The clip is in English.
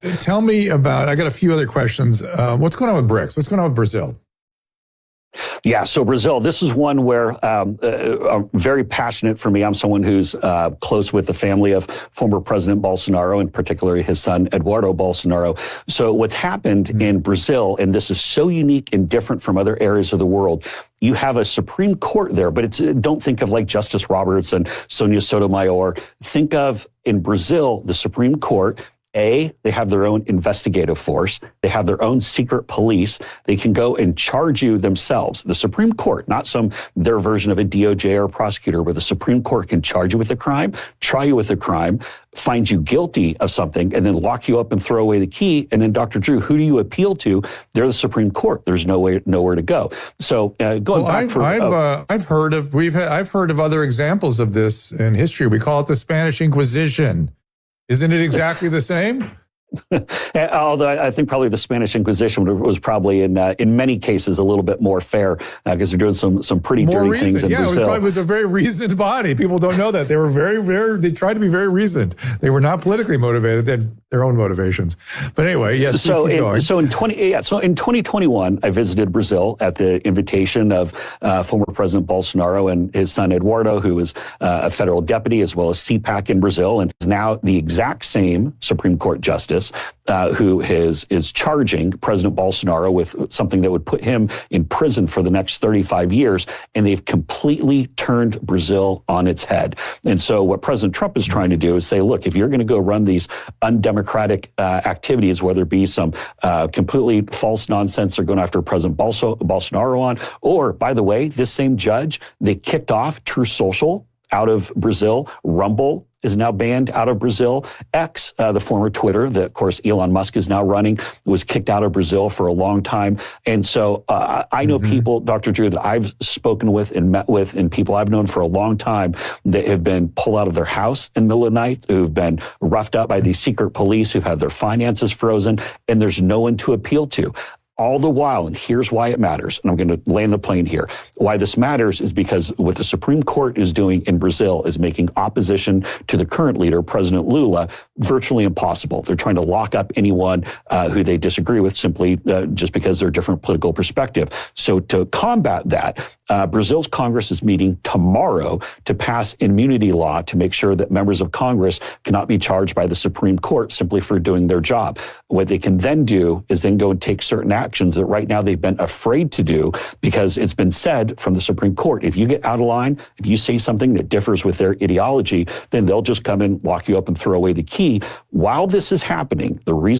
Tell me about, I got a few other questions. What's going on with BRICS? What's going on with Brazil? Yeah, so Brazil, this is one where very passionate for me. I'm someone who's close with the family of former President Bolsonaro, and particularly his son, Eduardo Bolsonaro. So what's happened in Brazil, and this is so unique and different from other areas of the world, you have a Supreme Court there, but don't think of like Justice Roberts and Sonia Sotomayor. Think of, in Brazil, the Supreme Court. They have their own investigative force. They have their own secret police. They can go and charge you themselves. The Supreme Court, not their version of a DOJ or a prosecutor, where the Supreme Court can charge you with a crime, try you with a crime, find you guilty of something, and then lock you up and throw away the key. And then, Dr. Drew, who do you appeal to? They're the Supreme Court. There's nowhere to go. So I've heard of other examples of this in history. We call it the Spanish Inquisition. Isn't it exactly the same? Although I think probably the Spanish Inquisition was probably in many cases a little bit more fair because they're doing some pretty dirty things in Brazil. It was a very reasoned body. People don't know that. They were they tried to be very reasoned. They were not politically motivated. They had their own motivations. But anyway, yes, so in 2021, I visited Brazil at the invitation of former President Bolsonaro and his son Eduardo, who is a federal deputy as well as CPAC in Brazil, and is now the exact same Supreme Court justice who is charging President Bolsonaro with something that would put him in prison for the next 35 years. And they've completely turned Brazil on its head. And so what President Trump is trying to do is say, look, if you're going to go run these undemocratic activities, whether it be some completely false nonsense they're going after President Bolsonaro on, or, by the way, this same judge, they kicked off True Social out of Brazil. Rumble is now banned out of Brazil. X, the former Twitter, that, of course, Elon Musk is now running, was kicked out of Brazil for a long time. And so I know people, Dr. Drew, that I've spoken with and met with, and people I've known for a long time that have been pulled out of their house in the middle of the night, who've been roughed up by these secret police, who've had their finances frozen, and there's no one to appeal to. All the while, and here's why it matters, and I'm going to land the plane here. Why this matters is because what the Supreme Court is doing in Brazil is making opposition to the current leader, President Lula, virtually impossible. They're trying to lock up anyone who they disagree with simply just because they're a different political perspective. So to combat that, Brazil's Congress is meeting tomorrow to pass immunity law to make sure that members of Congress cannot be charged by the Supreme Court simply for doing their job. What they can then do is then go and take certain actions that right now they've been afraid to do, because it's been said from the Supreme Court, if you get out of line, if you say something that differs with their ideology, then they'll just come and lock you up and throw away the key. While this is happening, the reason